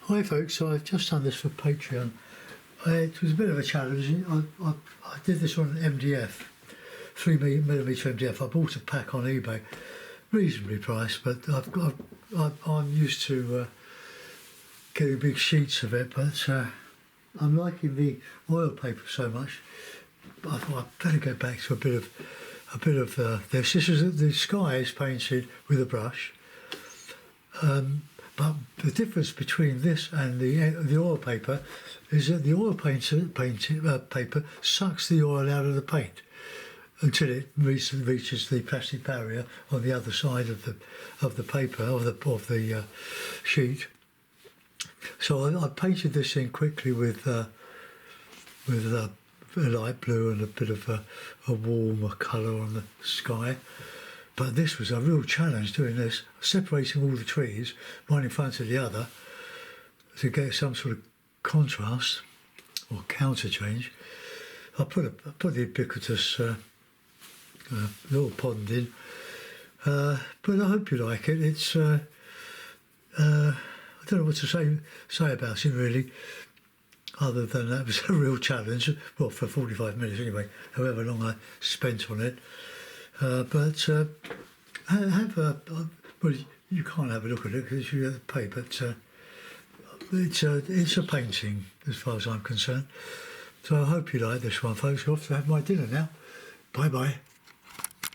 Hi folks, so I've just done this for Patreon. It was a bit of a challenge. I did this on MDF, 3mm MDF. I bought a pack on eBay, reasonably priced, but I'm used to getting big sheets of it, but I'm liking the oil paper so much. I thought I'd better go back to a bit of this. The sky is painted with a brush. But the difference between this and the oil paper is that the oil paper sucks the oil out of the paint until it reaches the plastic barrier on the other side of the paper of the sheet. So I painted this in quickly with a light blue and a bit of a warmer colour on the sky. But this was a real challenge doing this, separating all the trees, one in front of the other, to get some sort of contrast or counter change. I put the ubiquitous little pond in, but I hope you like it. It's I don't know what to say about it really, other than that was a real challenge. Well, for 45 minutes anyway, however long I spent on it. But well, you can't have a look at it because you have to pay, but it's a painting as far as I'm concerned. So I hope you like this one, folks. Off to have my dinner now. Bye bye.